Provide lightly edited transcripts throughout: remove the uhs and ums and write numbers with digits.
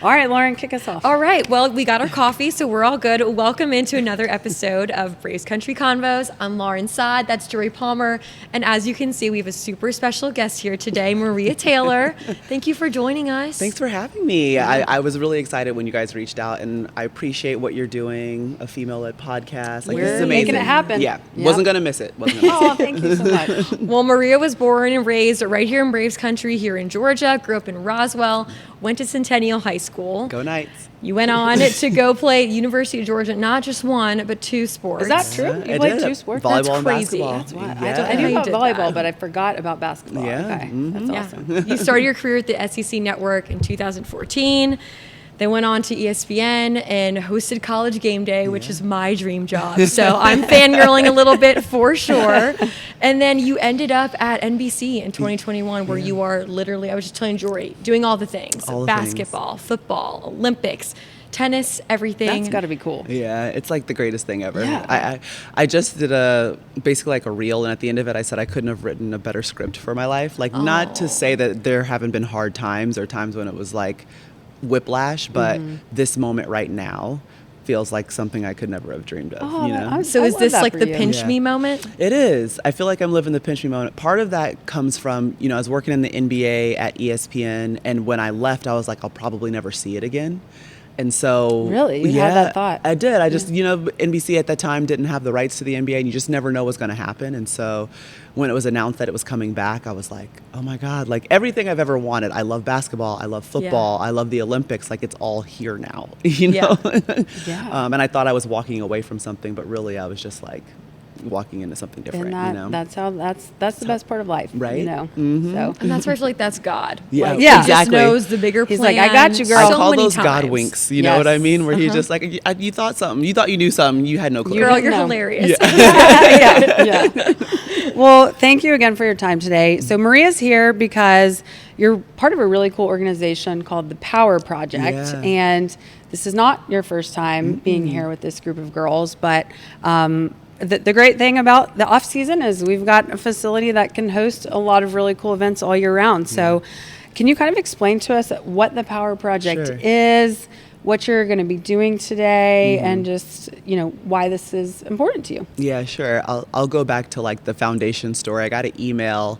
All right, Lauren, kick us off. All right. Well, we got our coffee, so we're all good. Welcome into another episode of Braves Country Convos. I'm Lauren Saad. That's Jory Palmer. And as you can see, we have a super special guest here today, Maria Taylor. Thank you for joining us. Thanks for having me. I was really excited when you guys reached out, and I appreciate what you're doing, a female-led podcast. Like, this is We're amazing. making it happen. Yeah. Yep. Wasn't going to miss it. Oh, thank you so much. Well, Maria was born and raised right here in Braves Country, here in Georgia, grew up in Roswell, went to Centennial High School. Go Knights. You went on to go play at University of Georgia, not just one, but two sports. Is that true? You I played did. two sports? Volleyball That's and crazy. basketball. That's wild. Yeah. I knew You about did volleyball, that. but I forgot about basketball. Yeah. Okay, Mhm. that's Yeah. awesome. You started your career at the SEC Network in 2014. Then went on to ESPN and hosted College Game Day, which is my dream job. So I'm fangirling a little bit for sure. And then you ended up at NBC in 2021, where you are literally, I was just telling Jory, doing all the things. All the basketball, football, Olympics, tennis, everything. That's got to be cool. Yeah, it's like the greatest thing ever. Yeah. I just did basically like a reel, and at the end of it I said I couldn't have written a better script for my life. Like, not to say that there haven't been hard times or times when it was like whiplash, but this moment right now feels like something I could never have dreamed of. Oh, you know? So I is love this that like for the you. pinch Yeah. me moment? It is. I feel like I'm living the pinch me moment. Part of that comes from, I was working in the NBA at ESPN, and when I left, I was like, I'll probably never see it again. And so, Really? You had that thought? I did. I just, NBC at that time didn't have the rights to the NBA, and you just never know what's going to happen. And so when it was announced that it was coming back, I was like, oh my God, like everything I've ever wanted. I love basketball. I love football. I love the Olympics. Like, it's all here now, Yeah. Yeah. And I thought I was walking away from something, but really I was just like walking into something different, And that's the best part of life, Right? Mm-hmm. So And that's where I feel like that's God. Yeah, Like, Yeah. He just exactly. knows the bigger He's plan. like, I got you, girl. I so call many those God times. winks. You know what I Yes. mean? Where he's just like, you thought something. You thought you knew something. You had no clue. Girl, you're No. hilarious. yeah. Well, thank you again for your time today. So Maria's here because you're part of a really cool organization called the Power Project. Yeah. And this is not your first time being here with this group of girls, but the great thing about the off season is we've got a facility that can host a lot of really cool events all year round. So can you kind of explain to us what the Power Project Sure. is, what you're going to be doing today, and just, why this is important to you? Yeah, sure. I'll go back to like the foundation story. I got an email.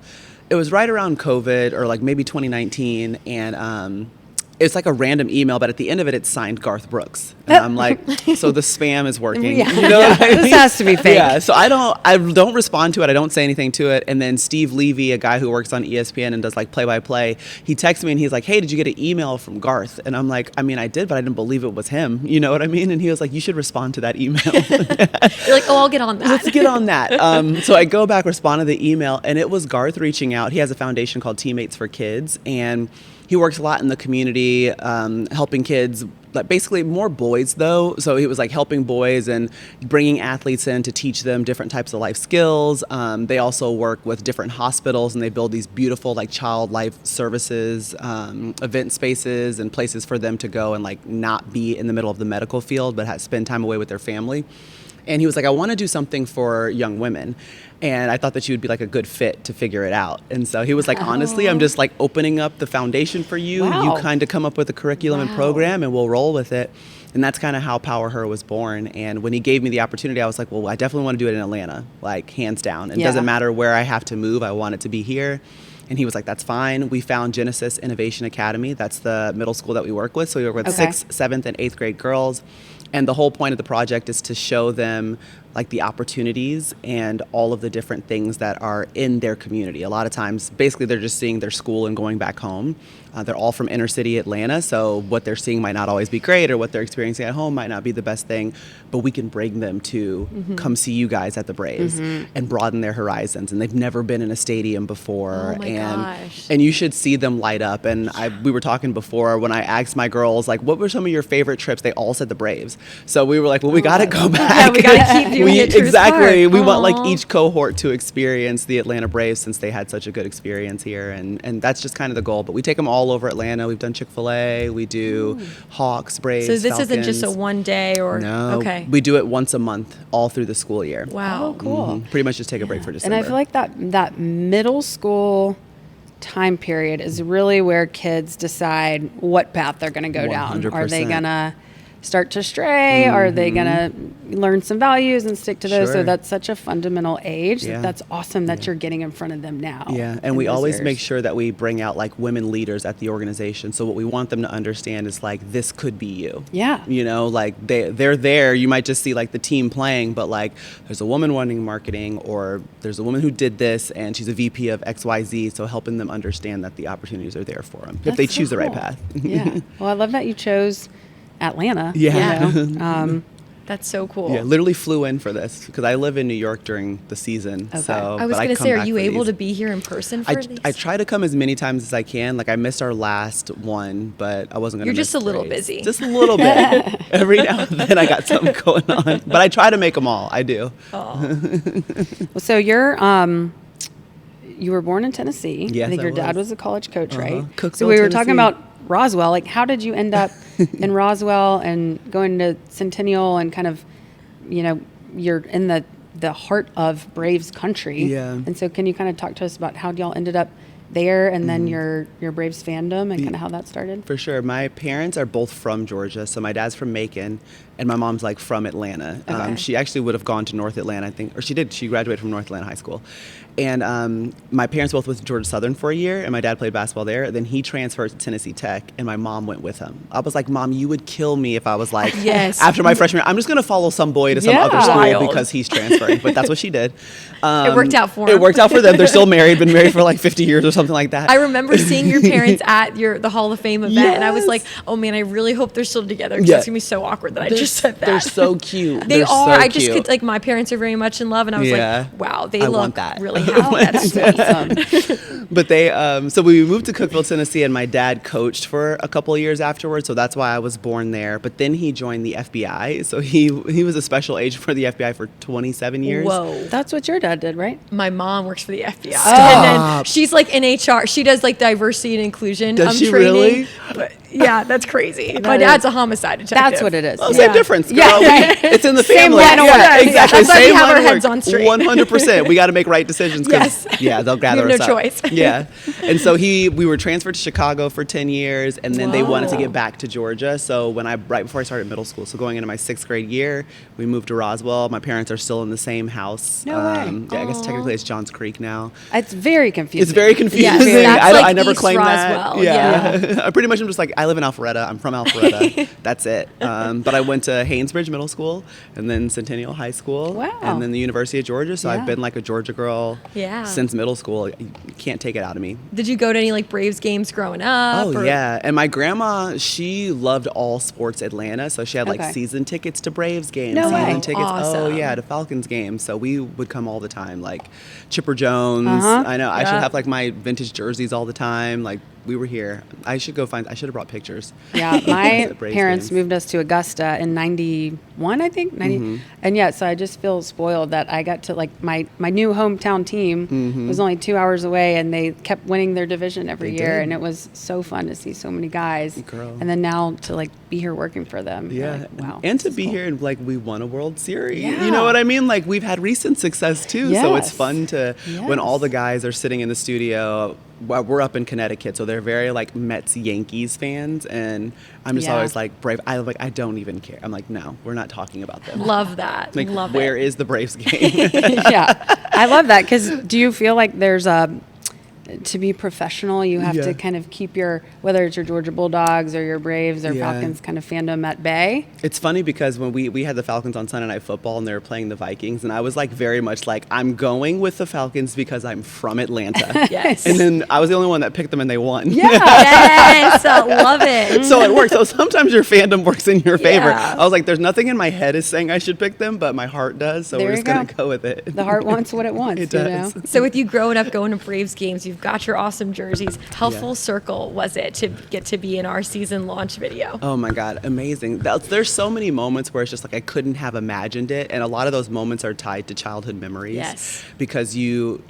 It was right around COVID or like maybe 2019, and it's like a random email, but at the end of it, it's signed Garth Brooks. And I'm like, so the spam is working. Yeah. You know what I This mean? has to be fake. Yeah, so I don't respond to it. I don't say anything to it. And then Steve Levy, a guy who works on ESPN and does like play-by-play, he texts me and he's like, hey, did you get an email from Garth? And I'm like, I mean, I did, but I didn't believe it was him. You know what I mean? And he was like, you should respond to that email. You're like, oh, I'll get on that. Let's get on that. So I go back, respond to the email, and it was Garth reaching out. He has a foundation called Teammates for Kids, and he works a lot in the community, helping kids, like basically more boys though. So he was like helping boys and bringing athletes in to teach them different types of life skills. They also work with different hospitals, and they build these beautiful like child life services, event spaces and places for them to go and like not be in the middle of the medical field, but spend time away with their family. And he was like, I want to do something for young women. And I thought that you would be like a good fit to figure it out. And so he was like, honestly, I'm just like opening up the foundation for you. Wow. You kind of come up with a curriculum and program, and we'll roll with it. And that's kind of how Power Her was born. And when he gave me the opportunity, I was like, well, I definitely want to do it in Atlanta, like hands down. It doesn't matter where I have to move. I want it to be here. And he was like, that's fine. We found Genesis Innovation Academy. That's the middle school that we work with. So we work with 6th, 7th, and 8th grade girls. And the whole point of the project is to show them like the opportunities and all of the different things that are in their community. A lot of times, basically, they're just seeing their school and going back home. They're all from inner city Atlanta, so what they're seeing might not always be great, or what they're experiencing at home might not be the best thing, but we can bring them to come see you guys at the Braves and broaden their horizons. And they've never been in a stadium before. Oh my gosh. And you should see them light up. And we were talking before, when I asked my girls, like, what were some of your favorite trips? They all said the Braves. So we were like, well, we got to go back. Yeah, we got to keep doing it. Exactly. We want like Aw. each cohort to experience the Atlanta Braves, since they had such a good experience here. And that's just kind of the goal. But we take them all over Atlanta. We've done Chick-fil-A. We do Hawks, Braves, So this isn't just a Falcons. one day or No, okay. we do it once a month, all through the school year. Wow. Oh, cool. Pretty much just take a break for December. And I feel like that middle school time period is really where kids decide what path they're going to go down. 100%. Are they going to start to stray? Are they going to learn some values and stick to those? Sure. So that's such a fundamental age. Yeah. That's awesome that you're getting in front of them now. Yeah, and we always make sure that we bring out like women leaders at the organization. So what we want them to understand is like, this could be you. Yeah. You know, like they're there. You might just see like the team playing, but like there's a woman running marketing, or there's a woman who did this and she's a VP of XYZ. So helping them understand that the opportunities are there for them if they choose the right path. Yeah. Well, I love that you chose Atlanta. Yeah. You know? That's so cool. Yeah, literally flew in for this because I live in New York during the season. Okay. So I was but going to come say, are back you for able these. to be here in person for these? I try to come as many times as I can. Like I missed our last one, but I wasn't going to. You're just miss a little Grace. busy. Just a little bit. Every now and then I got something going on, but I try to make them all. I do. Well, so you were born in Tennessee. Yes, I think I your dad was. was a college coach, right? Cookeville, So we were talking Tennessee. about Roswell. Like, how did you end up in Roswell and going to Centennial and kind of, you know, you're in the heart of Braves country. Yeah. And so can you kind of talk to us about how y'all ended up there and then your Braves fandom and kind of how that started? For sure. My parents are both from Georgia. So my dad's from Macon and my mom's like from Atlanta. Okay. She actually would have gone to North Atlanta, I think, or she did. She graduated from North Atlanta High School. And my parents both went to Georgia Southern for a year, and my dad played basketball there. Then he transferred to Tennessee Tech, and my mom went with him. I was like, Mom, you would kill me if I was like, Yes. after my freshman year, I'm just going to follow some boy to some Yeah. other school Wild. because he's transferring. But that's what she did. It worked out for It him. worked out for them. They're still married, been married for like 50 years or something like that. I remember seeing your parents at the Hall of Fame event, and I was Yes. like, "Oh man, I really hope they're still together." 'Cause Yeah. It's gonna be so awkward that I just said that. They're so cute. They They're are. So I just cute. could like my parents are very much in love, and I was Yeah. like, "Wow, they I look want that. really happy." That's awesome. But they, so we moved to Cookeville, Tennessee, and my dad coached for a couple of years afterwards, so that's why I was born there. But then he joined the FBI, so he was a special agent for the FBI for 27 years. Whoa. That's what your dad did, right? My mom works for the FBI, Stop. and then she's like in HR. She does like diversity and inclusion Does she training. really? But, yeah, that's crazy. My is- dad's a homicide detective. That's what it is. Oh, same difference, girl. Yeah. It's in the Same family. line of yeah, work. exactly. That's why we Same have line our of heads work. on straight. 100%. We got to make right decisions. 'Cause, Yes. Yeah, they'll gather We have us no up. choice. Yeah. And so we were transferred to Chicago for 10 years, and then they wanted to Whoa. get back to Georgia. So right before I started middle school, so going into my 6th grade year, we moved to Roswell. My parents are still in the same house. No way. Yeah, I guess technically it's Johns Creek now. It's very confusing. It's very confusing. that's I like never East claimed Roswell, that. Yeah. I pretty much am just like, I live in Alpharetta. I'm from Alpharetta. That's it. But I went to Haynesbridge Middle School and then Centennial High School. Wow. And then the University of Georgia. So Yeah. I've been like a Georgia girl Yeah. since middle school. You can't take it out of me. Did you go to any like Braves games growing up? Oh, or- yeah. And my grandma, she loved all sports Atlanta. So she had like Okay. season tickets to Braves games. No way. Season tickets. Oh, Awesome. yeah, to Falcons games. So we would come all the time. Like Chipper Jones. Uh-huh. I know. I should Yeah. have like my vintage jerseys all the time. Like we were here. I should have brought pictures. Yeah, my At Braves parents games. moved us to Augusta in 91, I think. 90. And yeah, so I just feel spoiled that I got to like my new hometown team was only 2 hours away and they kept winning their division every They year. did. And it was so fun to see so many guys. Girl. And then now to like be here working for them. you're Yeah. like, wow. And this to is be cool. here and like we won a World Series. Yeah. You know what I mean? Like we've had recent success too. So it's Yes. fun to when all Yes. the guys are sitting in the studio. Well, we're up in Connecticut, so they're very like Mets Yankees fans, and I'm just Yeah. always like Brave. I don't even care. I'm like, no, we're not talking about them. Love that. Like, Love where it. is the Braves game? Yeah, I love that because do you feel like there's to be professional, you have Yeah. to kind of keep whether it's your Georgia Bulldogs or your Braves or Yeah. Falcons kind of fandom at bay? It's funny because when we had the Falcons on Sunday Night Football and they were playing the Vikings, and I was like very much like, I'm going with the Falcons because I'm from Atlanta. Yes. And then I was the only one that picked them and they won. Yeah. Yes, love it. So it works. So sometimes your fandom works in your favor. Yeah. I was like, there's nothing in my head is saying I should pick them, but my heart does. So There we're you just going to go. go with it. The heart wants what it wants. It you does. know? So with you growing up going to Braves games, you've got your awesome jerseys. How Yeah. full circle was it to get to be in our season launch video? Oh my God, amazing. There's so many moments where it's just like I couldn't have imagined it. And a lot of those moments are tied to childhood memories. Yes. Because you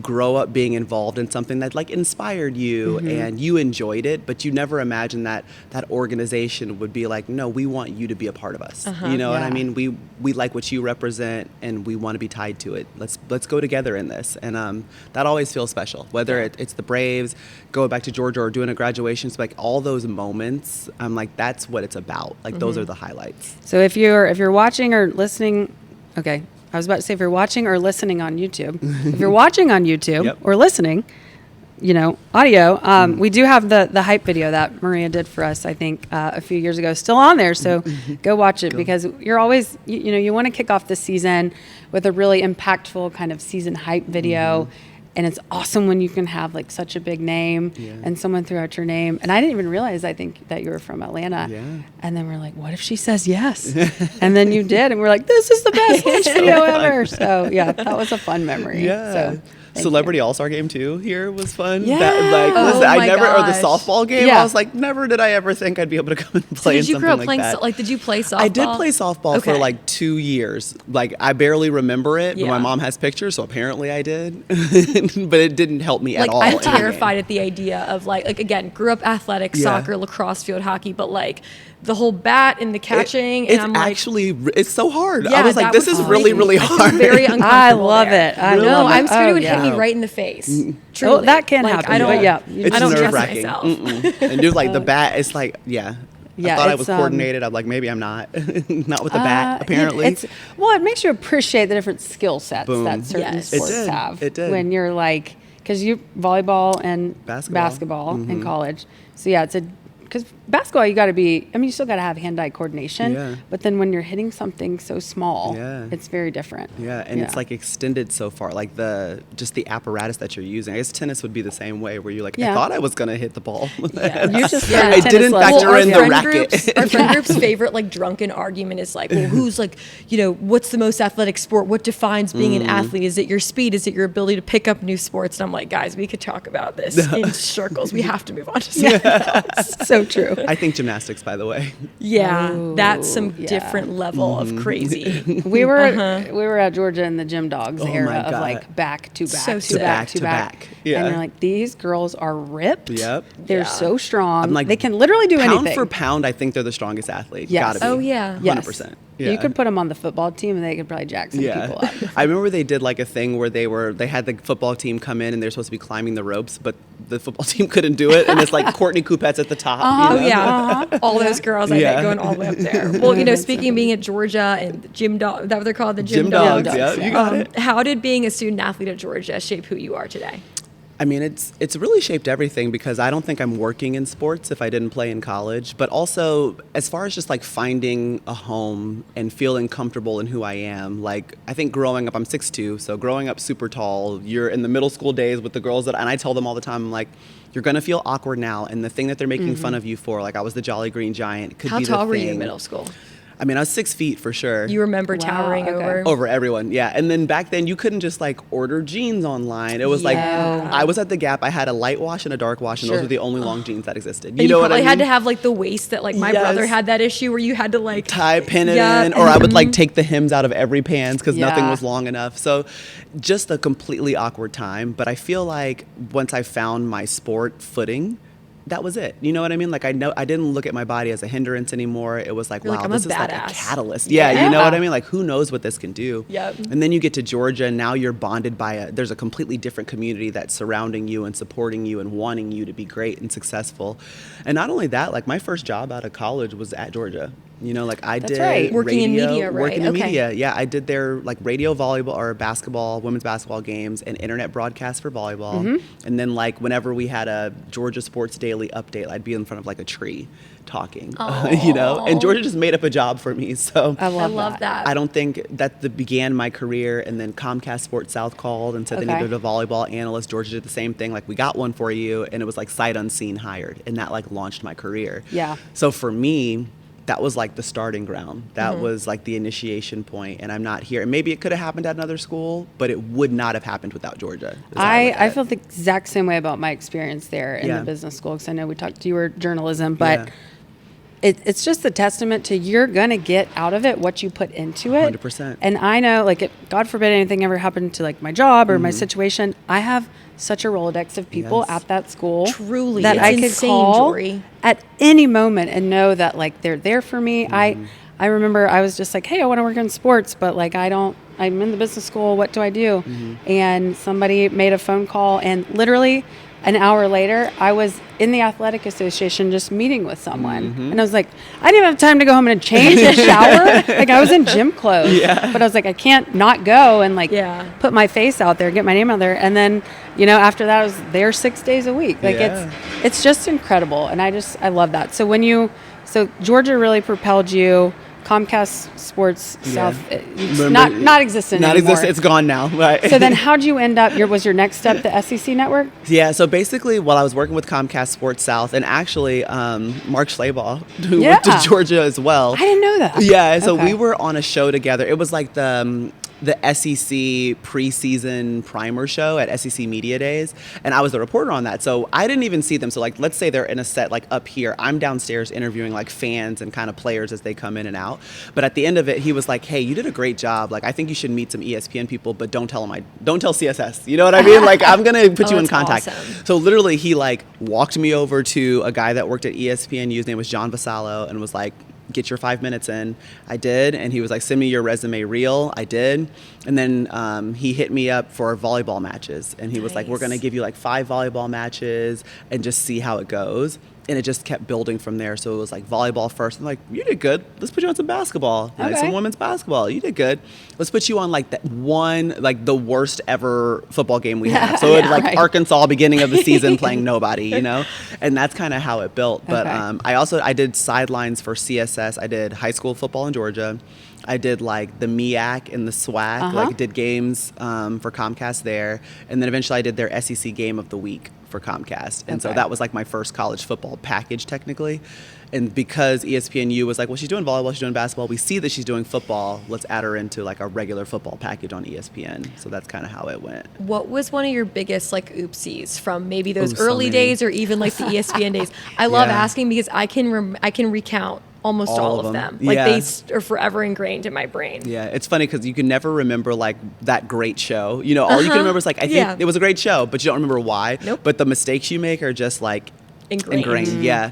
grow up being involved in something that like inspired you Mm-hmm. and you enjoyed it, but you never imagined that organization would be like, no, we want you to be a part of us. You know what I Yeah. mean? We like what you represent and we want to be tied to it. Let's go together in this. And that always feels special. whether it's the Braves, going back to Georgia or doing a graduation. So like all those moments, I'm like, that's what it's about. Like those are the highlights. So if you're watching or listening, okay, I was about to say if you're watching or listening on YouTube. If you're watching on YouTube Yep. or listening, audio, we do have the hype video that Maria did for us, I think, a few years ago, still on there. So go watch it because you're always, you want to kick off the season with a really impactful kind of season hype video. And it's awesome when you can have like such a big name and someone threw out your name. And I didn't even realize, I think, that you were from Atlanta. Yeah. And then we're like, what if she says yes? And then you did. And we're like, this is the best launch video ever. So yeah, that was a fun memory. Yeah. So, Celebrity All-Star game too here was fun. Yeah. Listen, Oh I my never, or the gosh. softball game, Yeah. I was like, never did I ever think I'd be able to come and play in Did you something grow up like playing? that. Did you play softball? I did play softball for Okay. like 2 years. Like I barely remember it, but Yeah. my mom has pictures, so apparently I did. But it didn't help me at Like all. I'm in the game. terrified at the idea of like again, grew up athletic, Yeah. soccer, lacrosse, field hockey, but like the whole bat and the catching, It's and I'm like, actually, it's so hard. yeah, I was like, that this was is really, freaking- really I feel hard. very uncomfortable. I love there. it. I Really? love No, it. I'm scared it would yeah. hit me right in the face. Oh, Truly. that can Like, happen. I don't. But yeah, It's I don't trust nerve-wracking. myself. And dude, like the bat, it's like, yeah. Yeah, I thought I it's, was coordinated. I'm like, maybe I'm not. Not with the bat, apparently. It makes you appreciate the different skill sets Boom. that certain Yes. It sports did. have. It did. When you're like, because you volleyball and Basketball. in college. So yeah, because basketball, you got to be, you still got to have hand-eye coordination. Yeah. But then when you're hitting something so small, Yeah. it's very different. Yeah, and it's like extended so far, like just the apparatus that you're using. I guess tennis would be the same way, where you're like, Yeah. I thought I was gonna hit the ball. Yeah. You just Yeah. learned I tennis didn't lessons. factor in the friend racket. groups, our friend group's favorite like drunken argument is like, well, who's like, what's the most athletic sport? What defines being an athlete? Is it your speed? Is it your ability to pick up new sports? And I'm like, guys, we could talk about this in circles. We have to move on to something else. So true. I think gymnastics, by the way. Yeah, Ooh, that's some yeah. different level of crazy. We were at Georgia in the gym dogs Oh era my of God. like back to back So to sick. back To to back. back. Yeah. And you're like, these girls are ripped. Yep. They're Yeah. so strong. I'm like, they can literally do Pound anything. for pound, I think they're the strongest athlete. Yes. Gotta be. Oh, yeah. Yes. 100%. Yeah. You could put them on the football team and they could probably jack some people up. I remember they did like a thing where they had the football team come in and they're supposed to be climbing the ropes, but the football team couldn't do it, and it's like Courtney Coupette's at the top. Oh you know? yeah, all those girls I Yeah. bet going all the way up there. Well, speaking of being at Georgia and the gym dog, is that what they're called, the Gym dogs. dogs, yeah, you got it. How did being a student athlete at Georgia shape who you are today? I mean, it's really shaped everything, because I don't think I'm working in sports if I didn't play in college. But also, as far as just like finding a home and feeling comfortable in who I am, like I think growing up, I'm 6'2", so growing up super tall, you're in the middle school days with the girls and I tell them all the time, I'm like, you're gonna feel awkward now, and the thing that they're making fun of you for, like I was the Jolly Green Giant, could How be the tall were you in thing. middle school? I mean, I was 6 feet for sure. You remember Wow, towering okay. over? Over everyone, yeah. And then back then, you couldn't just like order jeans online. It was like, Yeah. I was at the Gap. I had a light wash and a dark wash, and those Sure. were the only long jeans that existed. And you know what I probably mean? had to have like the waist that like my Yes. brother had that issue where you had to like Tie, pin it Yeah. in, or I would like take the hems out of every pants because nothing Yeah. was long enough. So just a completely awkward time. But I feel like once I found my sport footing, that was it. You know what I mean? Like I didn't look at my body as a hindrance anymore. It was like, You're wow, like, I'm a this is like a badass. catalyst. Yeah, you know what I mean? Like who knows what this can do? Yep. And then you get to Georgia, and now you're bonded by there's a completely different community that's surrounding you and supporting you and wanting you to be great and successful. And not only that, like my first job out of college was at Georgia. You know, like I That's did right. Working in radio- media, right? Working in Okay. media. Yeah, I did their like radio volleyball or basketball, women's basketball games, and internet broadcasts for volleyball. And then like whenever we had a Georgia Sports Daily update, I'd be in front of like a tree talking, you know. And Georgia just made up a job for me. So I love, I love that. I don't think that began my career. And then Comcast Sports South called and said they Okay. needed a volleyball analyst. Georgia did the same thing. Like, we got one for you. And it was like sight unseen hired. And that like launched my career. Yeah. So for me, that was like the starting ground. That was like the initiation point. And I'm not here. And maybe it could have happened at another school, but it would not have happened without Georgia. is how look at I it. feel the exact same way about my experience there in Yeah. the business school, because I know we talked to you were journalism, but Yeah. it's just a testament to you're going to get out of it what you put into it. 100%. And I know, like, God forbid anything ever happened to like my job or my situation, I have such a Rolodex of people Yes. at that school Truly, that it's I could insane, call Jory. at any moment and know that like they're there for me. I I remember I was just like, hey, I want to work in sports, but like I'm in the business school. What do I do? And somebody made a phone call, and literally an hour later, I was in the athletic association just meeting with someone. And I was like, I didn't have time to go home and change and shower. Like, I was in gym clothes. But I was like, I can't not go and like put my face out there, get my name out there. And then, after that, I was there 6 days a week. Like, it's just incredible. And I love that. So Georgia really propelled you. Comcast Sports South, not existent anymore. It's gone now. Right. So then how'd you end up, was your next step the SEC network? Yeah, so basically while I was working with Comcast Sports South, and actually Mark Schleybaugh, who went to Georgia as well. I didn't know that. Yeah, so we were on a show together. It was like the SEC preseason primer show at SEC Media Days, and I was the reporter on that. So I didn't even see them. So like, let's say they're in a set like up here. I'm downstairs interviewing like fans and kind of players as they come in and out. But at the end of it, he was like, "Hey, you did a great job. Like, I think you should meet some ESPN people, but don't tell CSS. You know what I mean? Like, I'm gonna put you in contact." Awesome. So literally, he like walked me over to a guy that worked at ESPN. His name was John Vasallo, and was like, "Get your 5 minutes in." I did. And he was like, "Send me your resume reel." I did. And then he hit me up for volleyball matches. And he was like, "We're going to give you like 5 volleyball matches and just see how it goes." And it just kept building from there. So it was like volleyball first. I'm like, "You did good. Let's put you on some basketball, like some women's basketball. You did good. Let's put you on like that one, like the worst ever football game we have." So it's like Arkansas, beginning of the season, playing nobody, and that's kind of how it built. But I did sidelines for CSS. I did high school football in Georgia. I did like the MEAC and the SWAC, like did games for Comcast there. And then eventually I did their SEC game of the week for Comcast. And so that was like my first college football package technically. And because ESPNU was like, well, she's doing volleyball, she's doing basketball, we see that she's doing football, let's add her into like a regular football package on ESPN. So that's kind of how it went. What was one of your biggest like oopsies from maybe those early days or even like the ESPN days? I love asking because I can recount almost all of them. Like they are forever ingrained in my brain. Yeah, it's funny because you can never remember like that great show. All you can remember is like, I think it was a great show, but you don't remember why. Nope. But the mistakes you make are just like ingrained. Yeah.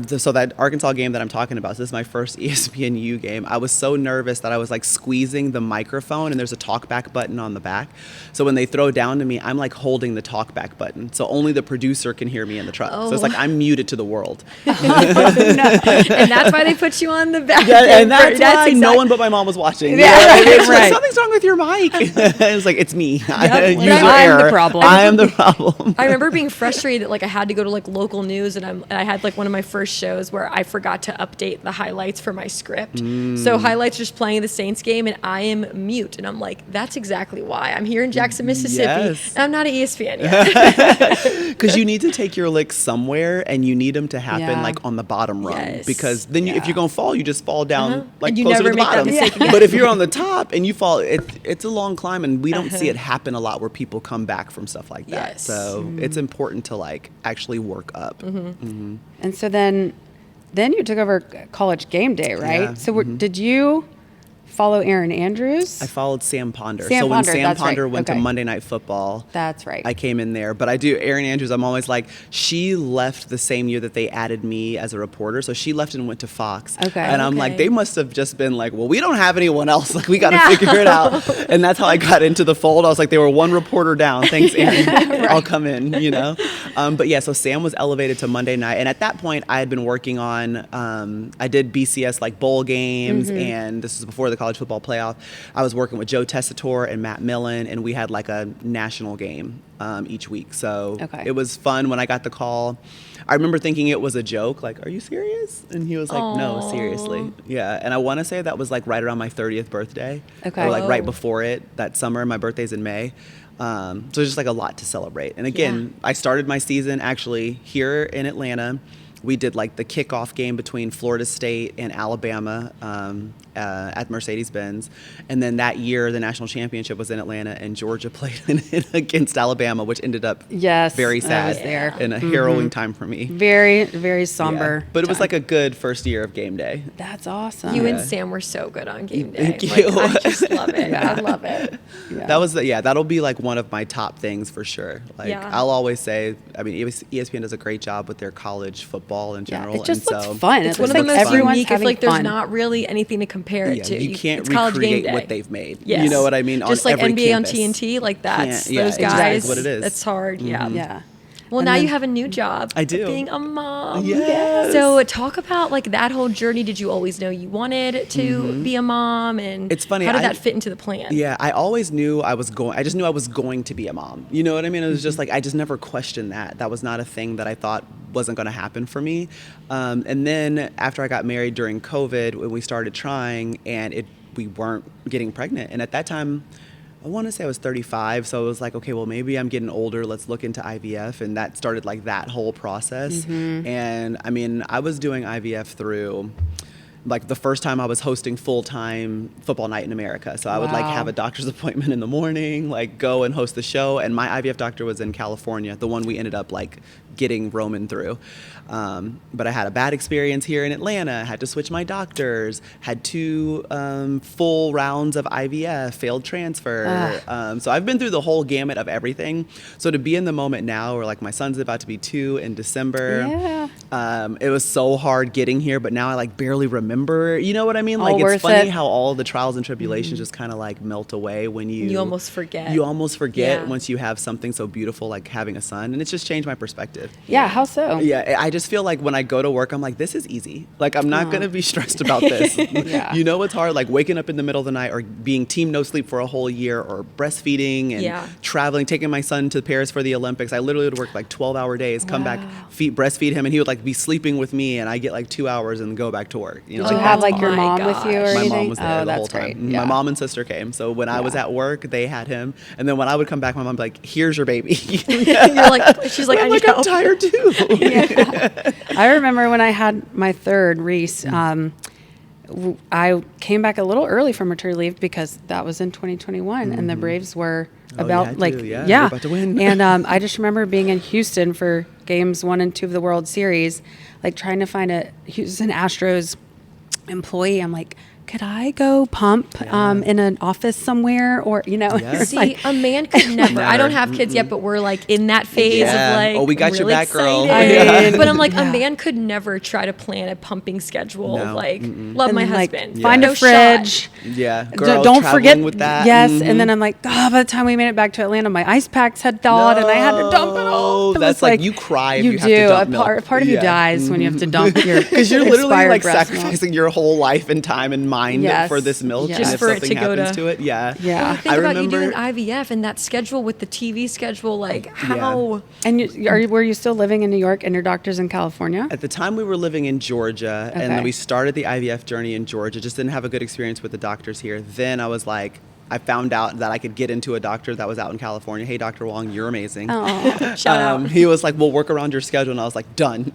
So that Arkansas game that I'm talking about, so this is my first ESPNU game. I was so nervous that I was like squeezing the microphone, and there's a talkback button on the back. So when they throw down to me, I'm like holding the talkback button. So only the producer can hear me in the truck. So it's like I'm muted to the world. No. And that's why they put you on the back. Yeah, and that's why no one but my mom was watching. It's like, something's wrong with your mic. It's like, it's me. I'm the problem. I am the problem. I remember being frustrated that like I had to go to like local news, and I had like one of my first shows where I forgot to update the highlights for my script. So highlights just playing the Saints game, and I am mute, and I'm like, that's exactly why I'm here in Jackson, Mississippi, and I'm not at ESPN yet. Because you need to take your licks somewhere, and you need them to happen like on the bottom rung, because then if you're gonna fall, you just fall down like you closer never to the make bottom. that mistake again. But if you're on the top and you fall, it's a long climb, and we don't see it happen a lot where people come back from stuff like that. So it's important to like actually work up. And so then you took over College Game Day, right? Yeah. So did you follow Aaron Andrews? I followed Sam Ponder. Sam when Ponder, Sam that's Ponder right. went to Okay. Monday Night Football, That's right. I came in there. But I do, Erin Andrews, I'm always like, she left the same year that they added me as a reporter. So she left and went to Fox. Okay. And I'm like, Okay. they must have just been like, well, we don't have anyone else. Like, we got to figure it out. And that's how I got into the fold. I was like, they were one reporter down. Thanks, Erin. I'll come in, But yeah, so Sam was elevated to Monday night. And at that point, I had been working on, I did BCS like bowl games. And this was before the college football playoff. I was working with Joe Tessitore and Matt Millen, and we had like a national game each week. So it was fun when I got the call. I remember thinking it was a joke, like, are you serious? And he was like, no, seriously. Yeah, and I want to say that was like right around my 30th birthday. Okay. Or like right before it, that summer. My birthday's in May. So it's just like a lot to celebrate. And again, I started my season actually here in Atlanta. We did like the kickoff game between Florida State and Alabama at Mercedes-Benz. And then that year, the national championship was in Atlanta, and Georgia played in it against Alabama, which ended up very sad I was there. and a harrowing time for me. Very, very somber. Yeah. But it was like a good first year of game day. That's awesome. You and Sam were so good on game day. Thank you. I just love it. I love it. That was that'll be like one of my top things for sure. Like I'll always say, I mean, ESPN does a great job with their college football football in general. it just and looks so fun. It's It one of looks the like most everyone's unique. It's having like there's fun. not really anything to compare it to. You can't it's college game recreate day. what they've made. Yes. You know what I mean? Just on like every NBA campus. on TNT, like that's Can't- yeah, those exactly guys. what it is. That's hard. Yeah. Yeah. Well, And now then- you have a new job. I do. Being a mom. Yes. So talk about like that whole journey. Did you always know you wanted to be a mom? And It's funny, how did I- that fit into the plan? Yeah, I always knew I just knew I was going to be a mom. You know what I mean? It was just like, I just never questioned that. That was not a thing that I thought wasn't going to happen for me. And then after I got married during COVID, when we started trying and we weren't getting pregnant. And at that time, I want to say I was 35, so it was like, okay, well, maybe I'm getting older. Let's look into IVF, and that started like that whole process. And I mean, I was doing IVF through, like the first time I was hosting full-time Football Night in America. So I would like Wow. have a doctor's appointment in the morning, like go and host the show. And my IVF doctor was in California, the one we ended up like getting Roman through. But I had a bad experience here in Atlanta, had to switch my doctors, had 2 full rounds of IVF, failed transfer. So I've been through the whole gamut of everything. So to be in the moment now where like my son's about to be 2 in December, it was so hard getting here, but now I like barely remember, you know what I mean? All Like it's worth funny it. how all the trials and tribulations just kind of like melt away when You almost forget. You almost forget Yeah. once you have something so beautiful like having a son, and it's just changed my perspective. Yeah, how so? Yeah, I just feel like when I go to work, I'm like, this is easy. Like, I'm not going to be stressed about this. Yeah. You know, it's hard, like waking up in the middle of the night or being team no sleep for a whole year or breastfeeding and Yeah. traveling, taking my son to Paris for the Olympics. I literally would work like 12-hour days, come back, breastfeed him, and he would like be sleeping with me, and I get like 2 hours and go back to work. You know, Did you like, have that's like your my mom with you or gosh. my anything? mom was there Oh, the whole that's great. time. Yeah. My mom and sister came. So when I was at work, they had him. And then when I would come back, my mom'd be like, here's your baby. You're like, she's like, I I'm need like, I'm help. tired too. I remember when I had my third, Reese, I came back a little early from maternity leave because that was in 2021 and the Braves were Oh, about yeah, like, too. Yeah, they're about to win. And I just remember being in Houston for games 1 and 2 of the World Series, like trying to find a Houston Astros employee. I'm like, could I go pump in an office somewhere, or Yeah. See, like, a man could never. I don't have kids yet, but we're like in that phase Yeah. of like, Oh, we got I'm your really back, girl. excited. I mean, But I'm like, yeah. a man could never try to plan a pumping schedule. No. Like, Mm-mm. love and my then, like, husband. find No a fridge. Yeah, D- girl, don't traveling forget with that. Yes, Mhm. and then I'm like, oh, by the time we made it back to Atlanta, my ice packs had thawed, and I had to dump it all. No, It that's was like you cry if you have do. to dump a milk. part of you Yeah. dies when you have to dump your Because you're literally expired like breast milk. sacrificing your whole life and time and mind Yes. for this milk. Yes. And Just if for it something to go happens to- to it, yeah. Yeah. Well, think I about you remember- doing IVF and that schedule with the TV schedule. Like, how? And were you still living in New York, and your doctor's in California? At the time, we were living in Georgia, and Okay. then we started the IVF journey in Georgia. Just didn't have a good experience with the doctors here. Then I was like, I found out that I could get into a doctor that was out in California. Hey, Dr. Wong, you're amazing. Oh, Shout out. He was like, we'll work around your schedule. And I was like, done.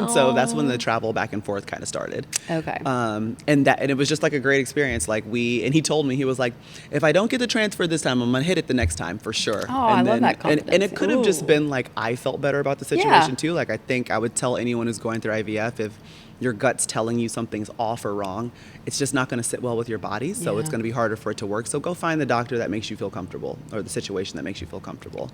So that's when the travel back and forth kind of started. Okay. And it was just like a great experience. Like and he told me, he was like, if I don't get the transfer this time, I'm going to hit it the next time for sure. Oh, I love that And it confidence. could have just Ooh. been like, I felt better about the situation Yeah. too. Like, I think I would tell anyone who's going through IVF, if your gut's telling you something's off or wrong, it's just not going to sit well with your body. So it's Yeah. going to be harder for it to work. So go find the doctor that makes you feel comfortable, or the situation that makes you feel comfortable.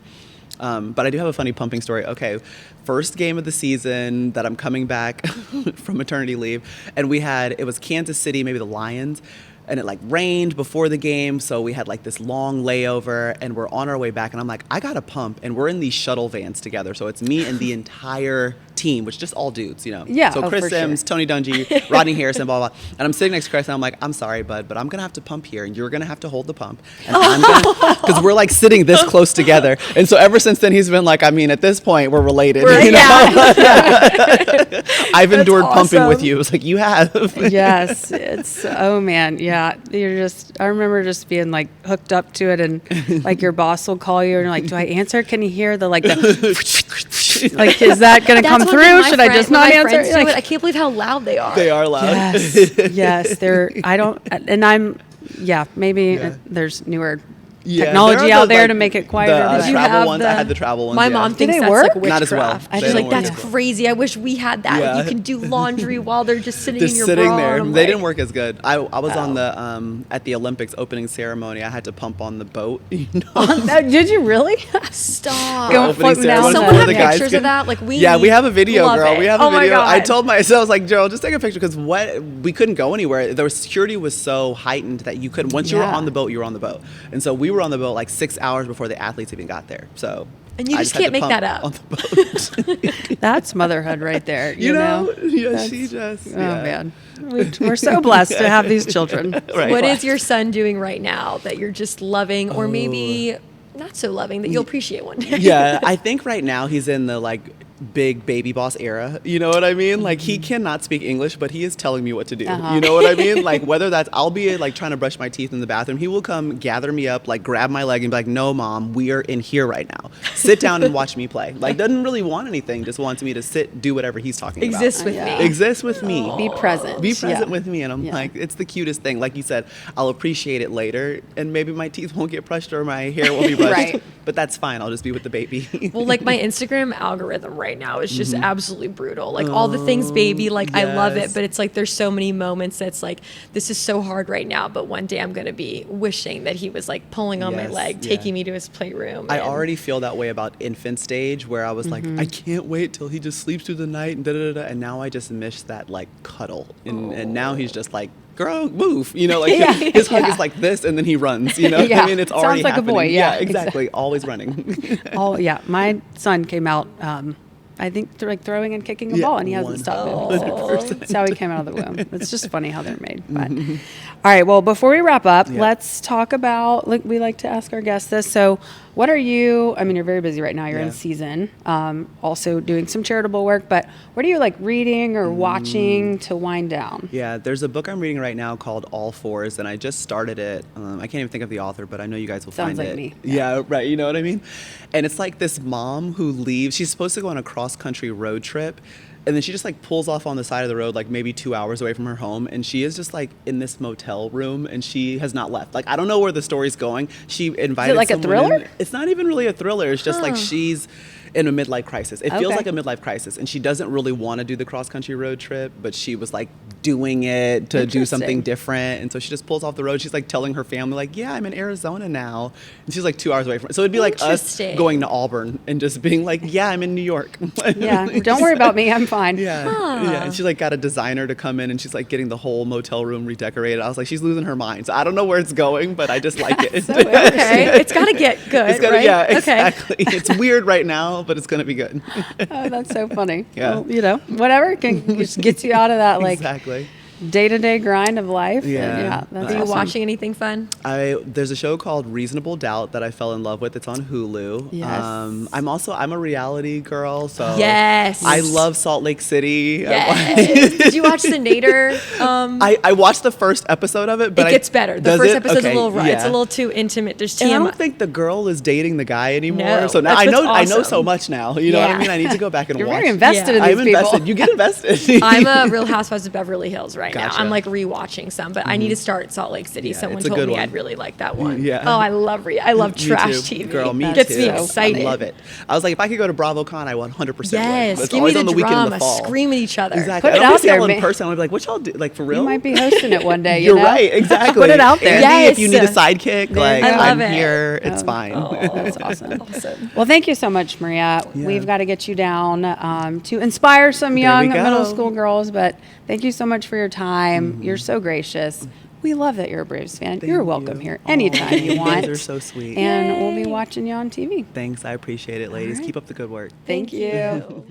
But I do have a funny pumping story. Okay, first game of the season that I'm coming back from maternity leave, and it was Kansas City, maybe the Lions, and it like rained before the game, so we had like this long layover, and we're on our way back, and I'm like, I gotta pump, and we're in these shuttle vans together, so it's me and the entire team, which just all dudes, you know. Yeah, So oh, Chris for sure. Sims, Tony Dungy, Rodney Harrison, blah, blah, blah. And I'm sitting next to Chris, and I'm like, I'm sorry, bud, but I'm gonna have to pump here, and you're gonna have to hold the pump. And I'm gonna, because we're like sitting this close together. And so ever since then, he's been like, I mean, at this point, we're related. You know? I've endured pumping with awesome. you. It's like, you have. Yes, oh man, yeah. I remember just being like hooked up to it, and like your boss will call you, and you're like, do I answer? Can you hear the like like, is that going to come That's through? what Should I just not answer? Friends do Like, it. I can't believe how loud they are. They are loud. yes, yes. Maybe there's newer Yeah, technology there are out there like, to make it quieter. The but- You travel have ones. I had the travel ones. My yeah. mom thinks they that's work? like witchcraft. Not as well. I They She's don't like, work that's as well. crazy. I wish we had that. Yeah. You can do laundry while they're just sitting Just in your sitting bra. there. And I'm They like, didn't work as good. I was on the at the Olympics opening ceremony. I had to pump on the boat. You know? Did you really? Stop. Go Opening floating down. ceremony Someone before have the guys pictures get- of that? Like we Yeah, we have a video, love girl. it. We have a Oh my video. I God. told myself, like, Gerald, just take a picture because we couldn't go anywhere. The security was so heightened that you couldn't. Once you were Yeah. on the boat, you were on the boat. And so we were on the boat like 6 hours before the athletes even got there. So. And you I just had can't to make pump that up. on the boat. That's motherhood right there. You know? Yeah, That's- she just. Oh yeah. man, we're so blessed to have these children. Right. What is your son doing right now that you're just loving, or maybe not so loving that you'll appreciate one day? Yeah, I think right now he's in the like big baby boss era. You know what I mean? Like he cannot speak English, but he is telling me what to do. Uh-huh. You know what I mean? Like whether that's I'll be like trying to brush my teeth in the bathroom, he will come gather me up, like grab my leg and be like, "No, mom, we are in here right now. Sit down and watch me play." Like doesn't really want anything, just wants me to sit, do whatever he's talking Exist about. with Yeah. me. Exist with me. Be present. Be present Yeah. with me, and I'm Yeah. like, it's the cutest thing. Like you said, I'll appreciate it later, and maybe my teeth won't get brushed or my hair won't be brushed. Right. But that's fine. I'll just be with the baby. Well, like my Instagram algorithm right now is just absolutely brutal. Like all the things baby, like I love it, yes. but it's like there's so many moments that's like this is so hard right now, but one day I'm gonna be wishing that he was like pulling on my Yes, leg, yeah. taking me to his playroom. I and- already feel that way about infant stage, where I was like, I can't wait till he just sleeps through the night and da da da. And now I just miss that like cuddle, and now he's just like, girl, move. You know, like Yeah. his hug Yeah. is like this, and then he runs. You know, Yeah. I mean, it's Sounds already like a happening. boy, yeah, exactly. Always running. Oh yeah, my son came out. I think like throwing and kicking a Yeah, ball, and he hasn't stopped moving. So that's how he came out of the womb. It's just funny how they're made. But all right, well, before we wrap up, Yeah. let's talk about. Like we like to ask our guests this. So, what are you? I mean, you're very busy right now. You're in Yeah. season, also doing some charitable work. But what are you like reading or watching to wind down? Yeah, there's a book I'm reading right now called All Fours, and I just started it. I can't even think of the author, but I know you guys will Sounds find like it. me. Yeah, right. You know what I mean? And it's like this mom who leaves. She's supposed to go on a cross-country road trip, and then she just like pulls off on the side of the road, like maybe 2 hours away from her home, and she is just like in this motel room, and she has not left. Like I don't know where the story's going. She invited. like a someone thriller? in. It's not even really a thriller. It's just like she's in a midlife crisis. It feels Okay. like a midlife crisis, and she doesn't really want to do the cross-country road trip, but she was like doing it to do something Interesting. different, and so she just pulls off the road. She's like telling her family, like, "Yeah, I'm in Arizona now," and she's like 2 hours away from it. So it'd be like us Interesting. going to Auburn and just being like, "Yeah, I'm in New York." Yeah, don't worry about me. I'm fine. Yeah, yeah. And she like got a designer to come in, and she's like getting the whole motel room redecorated. I was like, she's losing her mind. So I don't know where it's going, but I just like it. So interesting. Okay, it's got to get good, It's gonna, right? yeah, Okay. exactly. It's weird right now, but it's gonna be good. Oh, that's so funny. Yeah. Well, you know, whatever can just get you out of that like Exactly. day-to-day grind of life. And Yeah. yeah, that's Are you awesome. watching anything fun? There's a show called Reasonable Doubt that I fell in love with. It's on Hulu. Yes. I'm a reality girl, so Yes. I love Salt Lake City. Yes. Did you watch Senator? I watched the first episode of it, but It gets better. The does first it? episode's Okay, a little rough. It's a yeah. little too intimate. There's And I TMI. don't think the girl is dating the guy anymore. No, So now that's I know what's I know awesome. so much now. You know what Yeah. I mean? I need to go back and You're watch. very invested Yeah. in these I'm people. invested. You get invested. I'm a Real Housewives of Beverly Hills right now. Gotcha. Mm-hmm. I'm like rewatching some, but I need to start Salt Lake City. Yeah, Someone it's a told good me one. I'd really like that one. Yeah. Oh, I love Me trash too. TV. Girl, me Gets too. me excited. I love it. I was like, if I could go to BravoCon, I 100% would. Yes. It's Give me always the on the weekend in drama. the fall. Scream at each other. Exactly. Put it I don't out see there, y'all in man. person. I'd be like, what y'all do? Like for real? You might be hosting it one day. You You're know? right, exactly. Put it out there. Andy, if you need a Yes. sidekick, like you go. I love I'm it. here. It's fine. That's awesome. Awesome. Well, thank you so much, Maria. Yeah. We've got to get you down to inspire some There young we go. middle school girls. But thank you so much for your time. You're so gracious. We love that you're a Braves fan. You're welcome you. here anytime you You want. guys are so sweet. And we'll be Yay. watching you on TV. Thanks. I appreciate it, ladies. right. Keep up the good work. Thank you.